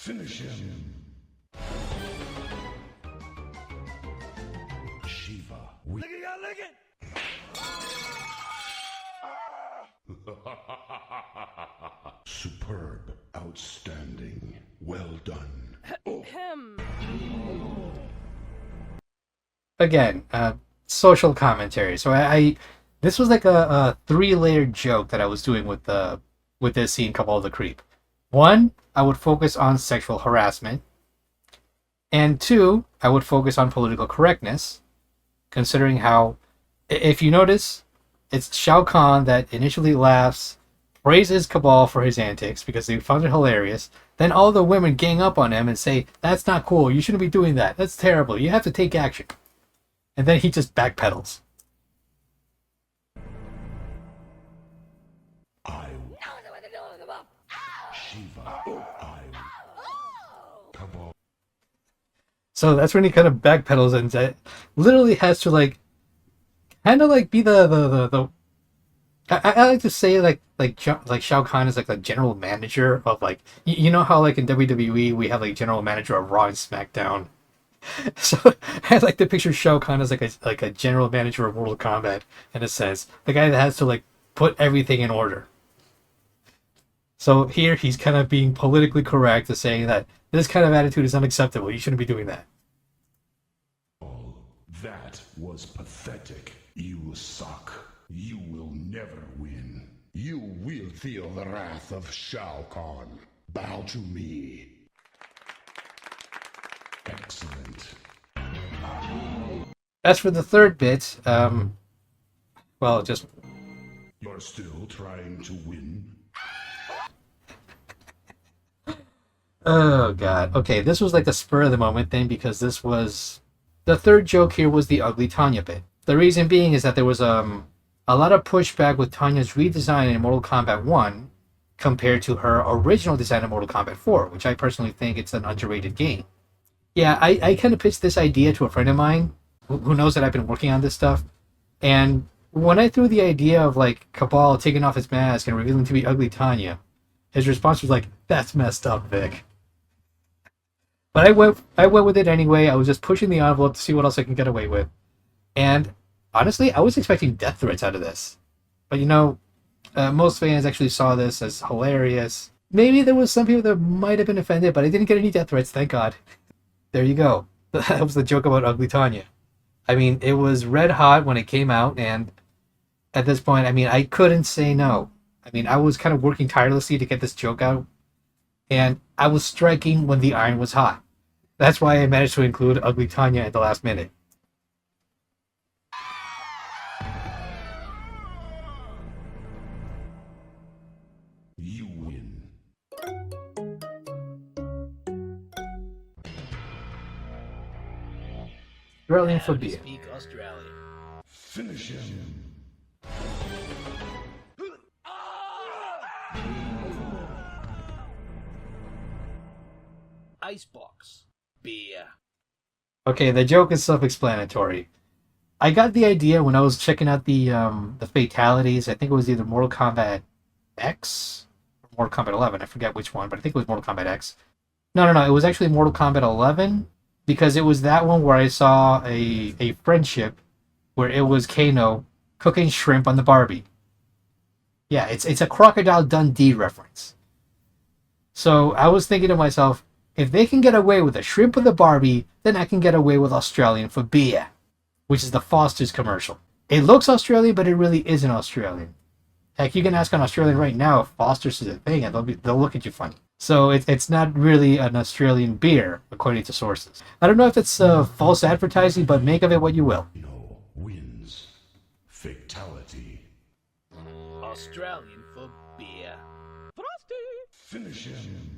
Finish him. Shiva. Lick it, y'all, lick it! Superb. Outstanding. Well done. Again, social commentary. So I this was like a three-layered joke that I was doing with this scene, Kabal the Creep. One, I would focus on sexual harassment. And two, I would focus on political correctness, considering how, if you notice, it's Shao Kahn that initially laughs, praises Kabal for his antics because they found it hilarious. Then all the women gang up on him and say, "That's not cool. You shouldn't be doing that. That's terrible. You have to take action." And then he just backpedals. So that's when he kind of backpedals and literally has to like, kind of like be the I like to say like Shao Kahn is like the general manager of like, you know how like in WWE we have like general manager of Raw and SmackDown. So I like to picture Shao Kahn as like a general manager of Mortal Kombat in a sense, the guy that has to like put everything in order. So here he's kind of being politically correct to saying that this kind of attitude is unacceptable. You shouldn't be doing that. That was pathetic. You suck. You will never win. You will feel the wrath of Shao Kahn. Bow to me. Excellent. As for the third bit, well, just... You're still trying to win? Oh, God. Okay, this was like the spur of the moment thing because this was... The third joke here was the ugly Tanya bit. The reason being is that there was a lot of pushback with Tanya's redesign in Mortal Kombat 1 compared to her original design in Mortal Kombat 4, which I personally think it's an underrated game. Yeah, I kind of pitched this idea to a friend of mine who knows that I've been working on this stuff. And when I threw the idea of like Kabal taking off his mask and revealing to be ugly Tanya, his response was like, "That's messed up, Vic." But I went with it anyway. I was just pushing the envelope to see what else I can get away with. And honestly, I was expecting death threats out of this. But you know, most fans actually saw this as hilarious. Maybe there was some people that might have been offended, but I didn't get any death threats, thank God. There you go. That was the joke about ugly Tanya. I mean, it was red hot when it came out, and at this point, I mean, I couldn't say no. I mean, I was kind of working tirelessly to get this joke out, and I was striking when the iron was hot. That's why I managed to include ugly Tanya at the last minute. You win. Australian phobia. Speak Australian. Finish him. Icebox. Beer. Okay, the joke is self-explanatory. I got the idea when I was checking out the fatalities. I think it was either Mortal Kombat X or Mortal Kombat 11. I forget which one, but I think it was Mortal Kombat X. No. It was actually Mortal Kombat 11 because it was that one where I saw a friendship where it was Kano cooking shrimp on the Barbie. Yeah, it's a Crocodile Dundee reference. So I was thinking to myself, if they can get away with a shrimp with a Barbie, then I can get away with Australian for beer, which is the Foster's commercial. It looks Australian, but it really isn't Australian. Heck, you can ask an Australian right now if Foster's is a thing, and they'll look at you funny. So it's not really an Australian beer, according to sources. I don't know if it's false advertising, but make of it what you will. No wins. Fatality. Australian for beer. Finish him.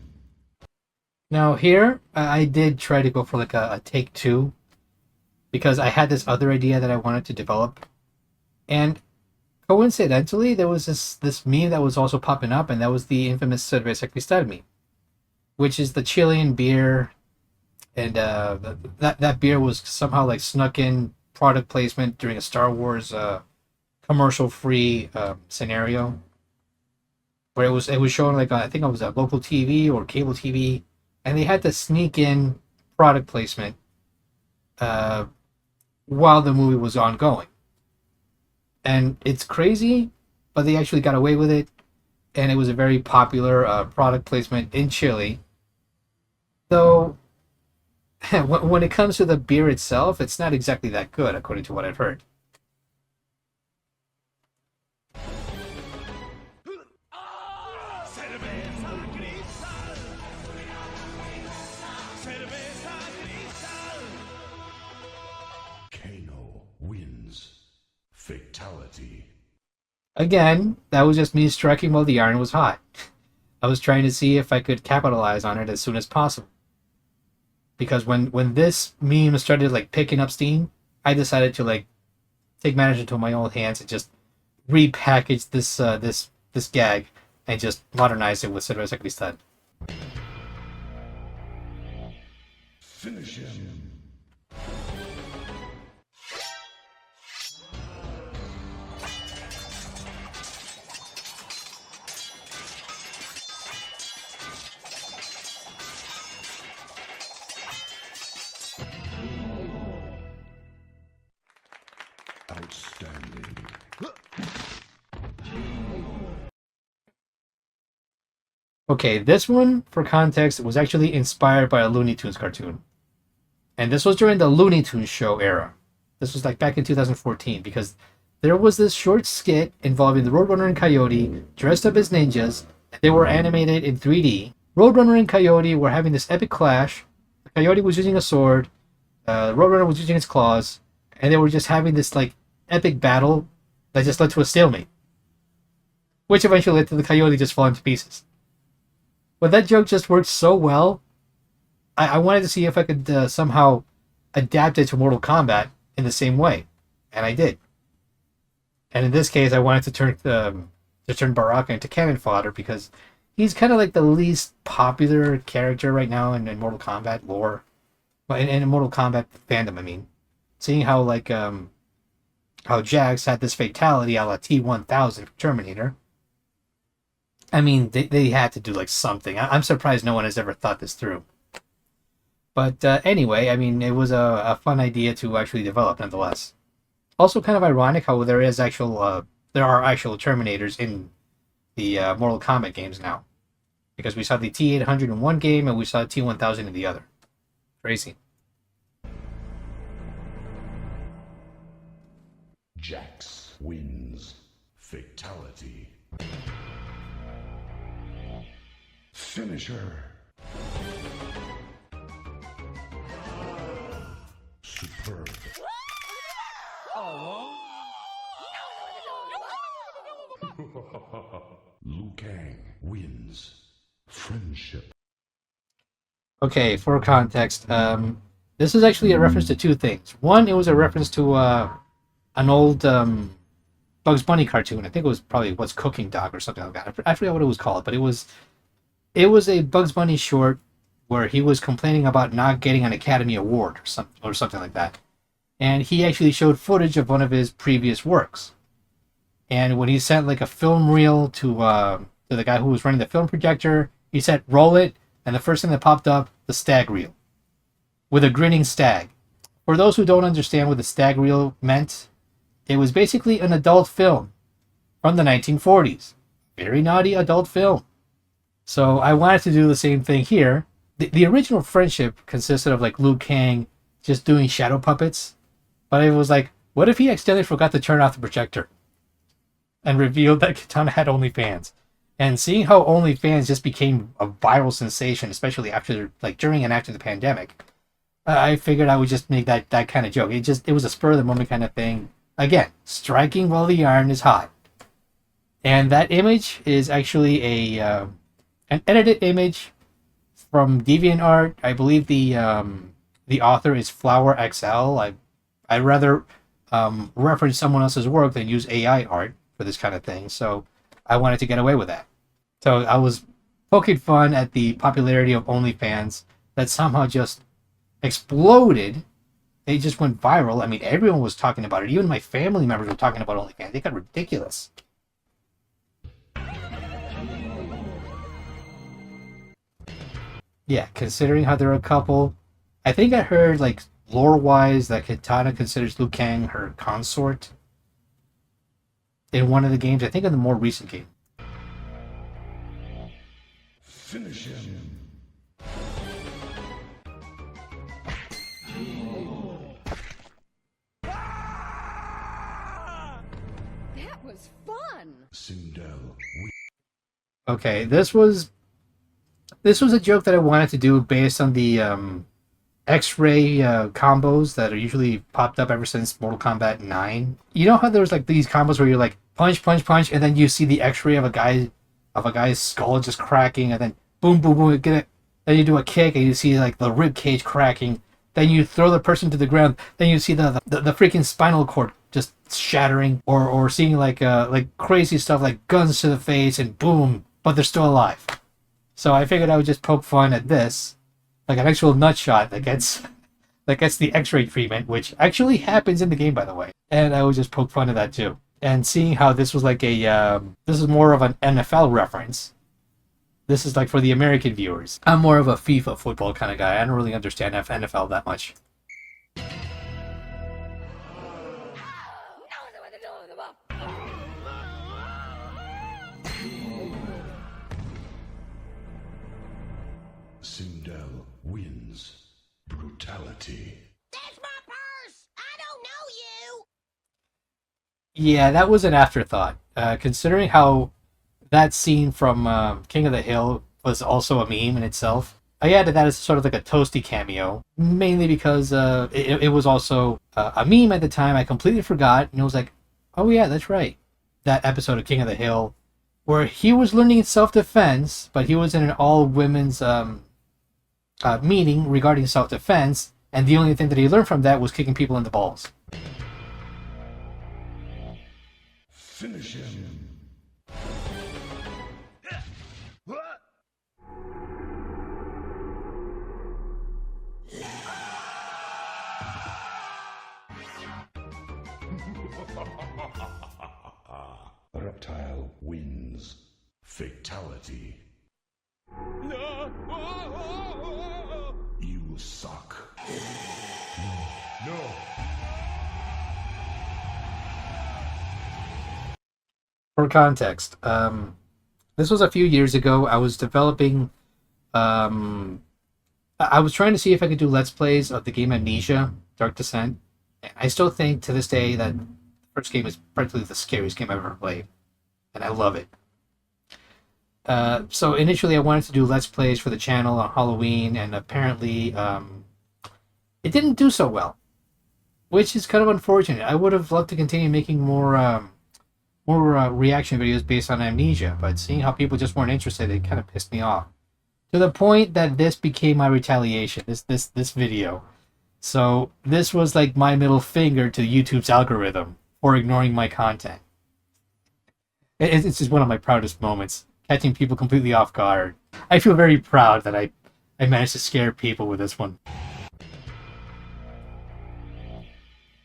Now here, I did try to go for like a take two, because I had this other idea that I wanted to develop. And coincidentally, there was this meme that was also popping up, and that was the infamous Cerveza Cristal meme, which is the Chilean beer, and that beer was somehow like snuck in product placement during a Star Wars commercial-free scenario, where it was showing like I think it was a local TV or cable TV, and they had to sneak in product placement while the movie was ongoing. And it's crazy, but they actually got away with it, and it was a very popular product placement in Chile. Though, when it comes to the beer itself, it's not exactly that good, according to what I've heard. Kano wins. Fatality. Again, that was just me striking while the iron was hot. I was trying to see if I could capitalize on it as soon as possible. Because when this meme started like picking up steam, I decided to like take matters into my own hands and just repackage this gag and just modernize it with Synchronized XXL. Finish him. Outstanding. Okay, this one, for context, was actually inspired by a Looney Tunes cartoon. And this was during the Looney Tunes show era. This was like back in 2014, because there was this short skit involving the Roadrunner and Coyote dressed up as ninjas. They were animated in 3D. Roadrunner and Coyote were having this epic clash. The Coyote was using a sword. Roadrunner was using his claws. And they were just having this like epic battle that just led to a stalemate. Which eventually led to the Coyote just falling to pieces. But that joke just worked so well. I wanted to see if I could somehow adapt it to Mortal Kombat in the same way. And I did. And in this case, I wanted to turn Baraka into cannon fodder because he's kind of like the least popular character right now in Mortal Kombat lore. But in Mortal Kombat fandom, I mean. Seeing how like how Jax had this fatality a la T-1000 Terminator. I mean, they had to do like something. I'm surprised no one has ever thought this through. But anyway, I mean, it was a fun idea to actually develop nonetheless. Also kind of ironic how there are actual Terminators in the Mortal Kombat games now. Because we saw the T-800 in one game and we saw T-1000 in the other. Crazy. Jax wins. Fatality. Finisher. Superb. Liu Kang wins. Friendship. Okay, for context, this is actually a reference to two things. One, it was a reference to an old Bugs Bunny cartoon. I think it was probably What's Cooking Dog or something like that. I forget what it was called, but it was a Bugs Bunny short where he was complaining about not getting an Academy Award or something like that. And he actually showed footage of one of his previous works. And when he sent like a film reel to the guy who was running the film projector, he said, "Roll it," and the first thing that popped up, the stag reel. With a grinning stag. For those who don't understand what the stag reel meant, it was basically an adult film from the 1940s. Very naughty adult film. So I wanted to do the same thing here. The original friendship consisted of like Liu Kang just doing shadow puppets. But it was like, what if he accidentally forgot to turn off the projector? And revealed that Katana had OnlyFans. And seeing how OnlyFans just became a viral sensation, especially during and after the pandemic, I figured I would just make that kind of joke. It was a spur of the moment kind of thing. Again, striking while the iron is hot. And that image is actually an edited image from DeviantArt. I believe the author is Flower XL. I'd rather reference someone else's work than use AI art for this kind of thing. So I wanted to get away with that. So I was poking fun at the popularity of OnlyFans that somehow just exploded. They just went viral. I mean, everyone was talking about it. Even my family members were talking about OnlyFans. They got ridiculous. Yeah, considering how they're a couple, I think I heard like lore-wise that Kitana considers Liu Kang her consort in one of the games. I think in the more recent game. Finish him. That was fun. Sindel. Okay, this was a joke that I wanted to do based on the X-ray combos that are usually popped up ever since Mortal Kombat 9. You know how there's like these combos where you're like punch, punch, punch, and then you see the X-ray of a guy's skull just cracking, and then boom, boom, boom, get it. Then you do a kick, and you see like the rib cage cracking. Then you throw the person to the ground. Then you see the freaking spinal cord just shattering, or seeing like crazy stuff like guns to the face and boom, but they're still alive. So I figured I would just poke fun at this, like an actual nut shot that gets the X-ray treatment, which actually happens in the game, by the way. And I would just poke fun at that too. And seeing how this was like this is more of an NFL reference. This is like for the American viewers. I'm more of a FIFA football kind of guy. I don't really understand NFL that much. Sindel wins. Brutality. That's my purse. I don't know you. Yeah, that was an afterthought. Considering how that scene from King of the Hill was also a meme in itself, I added that as sort of like a Toasty cameo, mainly because it was also a meme at the time. I completely forgot, and it was like, oh yeah, that's right. That episode of King of the Hill, where he was learning self-defense, but he was in an all-women's meeting regarding self-defense, and the only thing that he learned from that was kicking people in the balls. Finish him. Reptile wins. Fatality. You suck. No. For context, this was a few years ago. I was developing. I was trying to see if I could do Let's Plays of the game Amnesia, Dark Descent. I still think to this day that the first game is practically the scariest game I've ever played, and I love it. So initially I wanted to do Let's Plays for the channel on Halloween, and apparently it didn't do so well, which is kind of unfortunate. I would have loved to continue making more reaction videos based on Amnesia, but seeing how people just weren't interested, it kind of pissed me off. To the point that this became my retaliation, this video. So this was like my middle finger to YouTube's algorithm for ignoring my content. It's just one of my proudest moments, catching people completely off guard. I feel very proud that I managed to scare people with this one.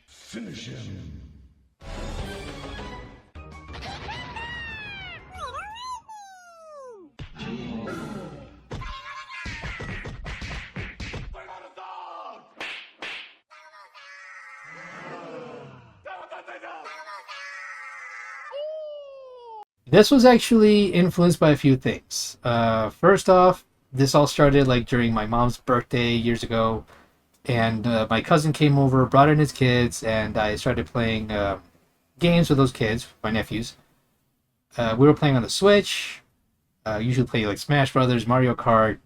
Finish him. This was actually influenced by a few things. First off, this all started like during my mom's birthday years ago, and my cousin came over, brought in his kids, and I started playing games with those kids, my nephews. We were playing on the Switch. Usually play like Smash Brothers, Mario Kart,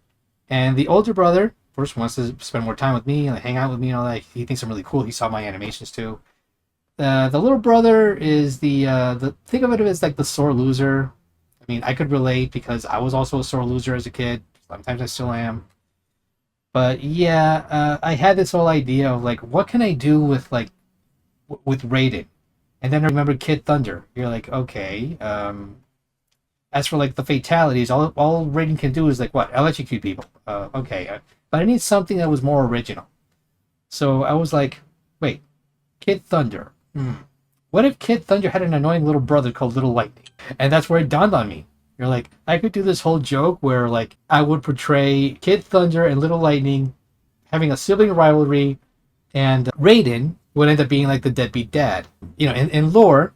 and the older brother, of course, wants to spend more time with me and hang out with me and all that. He thinks I'm really cool. He saw my animations too. The little brother is the think of it as like the sore loser. I mean, I could relate because I was also a sore loser as a kid. Sometimes I still am. But yeah, I had this whole idea of like, what can I do with like with Raiden? And then I remembered Kid Thunder. You're like, okay. As for like the fatalities, all Raiden can do is like what? Electrocute people. Okay. But I need something that was more original. So I was like, wait, Kid Thunder. What if Kid Thunder had an annoying little brother called Little Lightning? And that's where it dawned on me. You're like, I could do this whole joke where like I would portray Kid Thunder and Little Lightning having a sibling rivalry, and Raiden would end up being like the deadbeat dad. You know, in lore,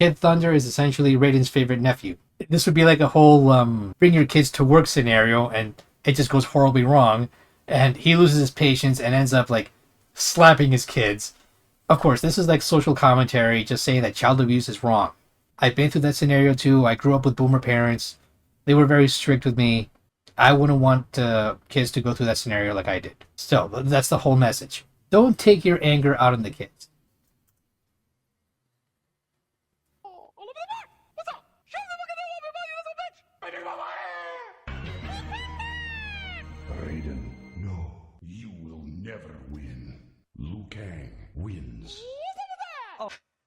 Kid Thunder is essentially Raiden's favorite nephew. This would be like a whole bring your kids to work scenario, and it just goes horribly wrong, and he loses his patience and ends up like slapping his kids. Of course, this is like social commentary, just saying that child abuse is wrong. I've been through that scenario too. I grew up with boomer parents. They were very strict with me. I wouldn't want kids to go through that scenario like I did. Still, that's the whole message. Don't take your anger out on the kids. Raiden, no, you will never win. Liu Kang wins.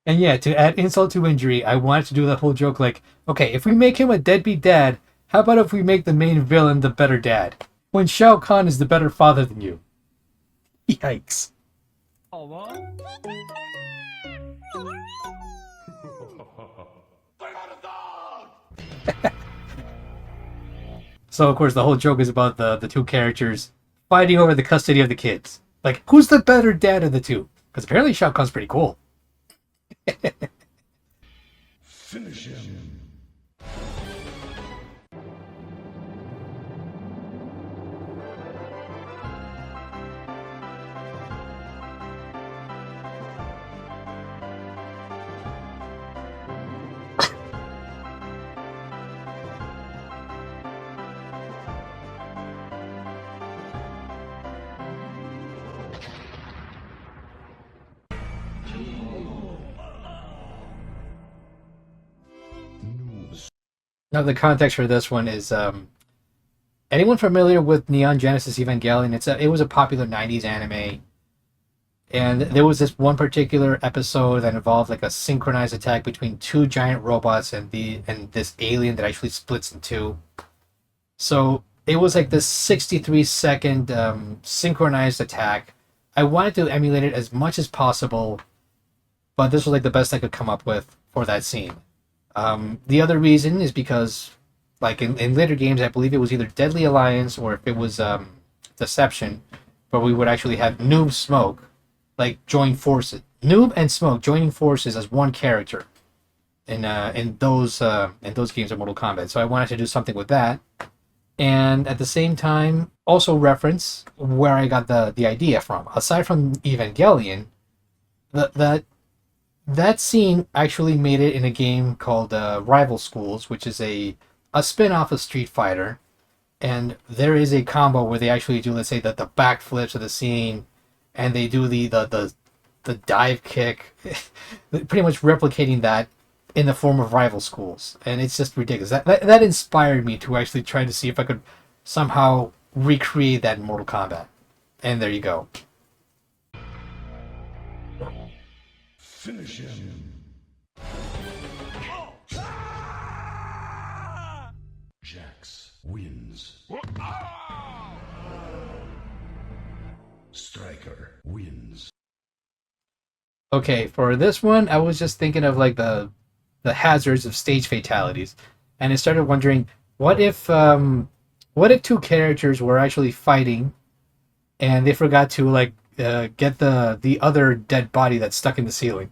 And yeah, to add insult to injury, I wanted to do the whole joke like, okay, if we make him a deadbeat dad, how about if we make the main villain the better dad? When Shao Kahn is the better father than you. Yikes. So, of course, the whole joke is about the two characters fighting over the custody of the kids. Like, who's the better dad of the two? Because apparently Shao Kahn's pretty cool. Finish him. Now, the context for this one is, anyone familiar with Neon Genesis Evangelion? It was a popular 90s anime. And there was this one particular episode that involved like a synchronized attack between two giant robots and this alien that actually splits in two. So it was like this 63-second synchronized attack. I wanted to emulate it as much as possible, but this was like the best I could come up with for that scene. The other reason is because, like in later games, I believe it was either Deadly Alliance or if it was Deception, where we would actually have Noob Smoke, like join forces. Noob and Smoke joining forces as one character in those games of Mortal Kombat. So I wanted to do something with that, and at the same time also reference where I got the idea from. Aside from Evangelion, that scene actually made it in a game called Rival Schools, which is a spin-off of Street Fighter. And there is a combo where they actually do, let's say, the backflips of the scene, and they do the dive kick, pretty much replicating that in the form of Rival Schools. And it's just ridiculous. That inspired me to actually try to see if I could somehow recreate that in Mortal Kombat. And there you go. Finish him. Jax wins. Striker wins. Okay, for this one, I was just thinking of like the hazards of stage fatalities, and I started wondering, what if two characters were actually fighting, and they forgot to like get the other dead body that's stuck in the ceiling.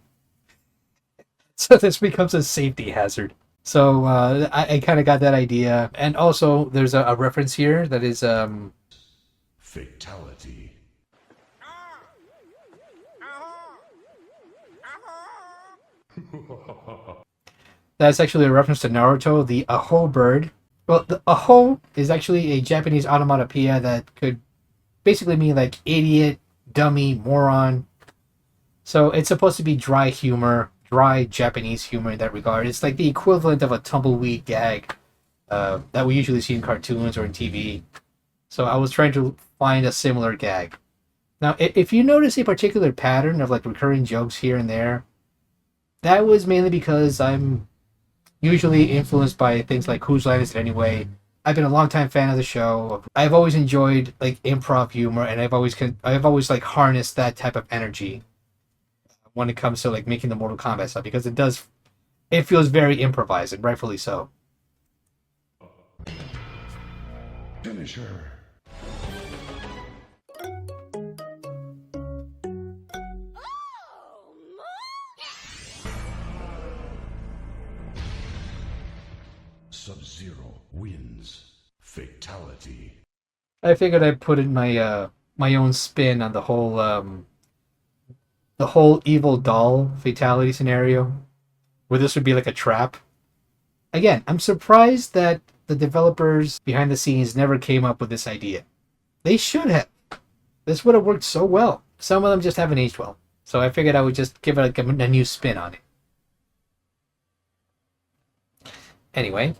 So this becomes a safety hazard. So I kind of got that idea. And also, there's a reference here that is... Fatality. That's actually a reference to Naruto, the Aho bird. Well, the Aho is actually a Japanese onomatopoeia that could basically mean like idiot, dummy, moron. So it's supposed to be dry humor, dry Japanese humor in that regard. It's like the equivalent of a tumbleweed gag that we usually see in cartoons or in TV. So I was trying to find a similar gag. Now, if you notice a particular pattern of like recurring jokes here and there, that was mainly because I'm usually influenced by things like Whose Line Is It Anyway? I've been a longtime fan of the show. I've always enjoyed like improv humor, and I've always like harnessed that type of energy when it comes to like making the Mortal Kombat stuff, because it feels very improvised, and rightfully so. Finish her. Sub-Zero wins. Fatality. I figured I'd put in my my own spin on the whole evil doll fatality scenario, where this would be like a trap. Again, I'm surprised that the developers behind the scenes never came up with this idea. They should have. This would have worked so well. Some of them just haven't aged well. So I figured I would just give it like a new spin on it. Anyway.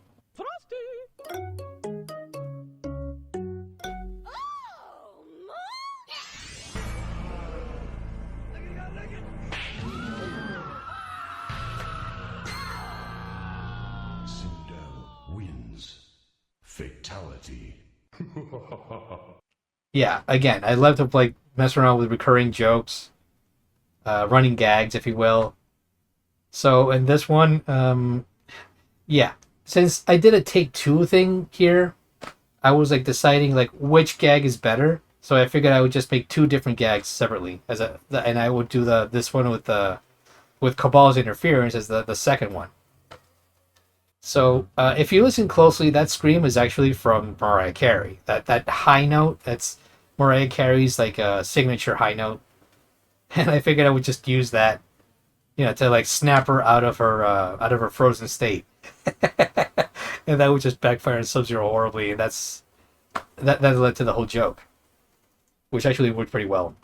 Wins. Fatality. Yeah, again, I love to like mess around with recurring jokes, running gags, if you will. So in this one, yeah, since I did a take two thing here, I was like deciding like which gag is better. So I figured I would just make two different gags separately and I would do this one with Kabal's interference as the second one. So if you listen closely, that scream is actually from Mariah Carey. That high note, that's Mariah Carey's like a signature high note, and I figured I would just use that, to like snap her out of her frozen state, and that would just backfire on Sub-Zero horribly, and that led to the whole joke, which actually worked pretty well.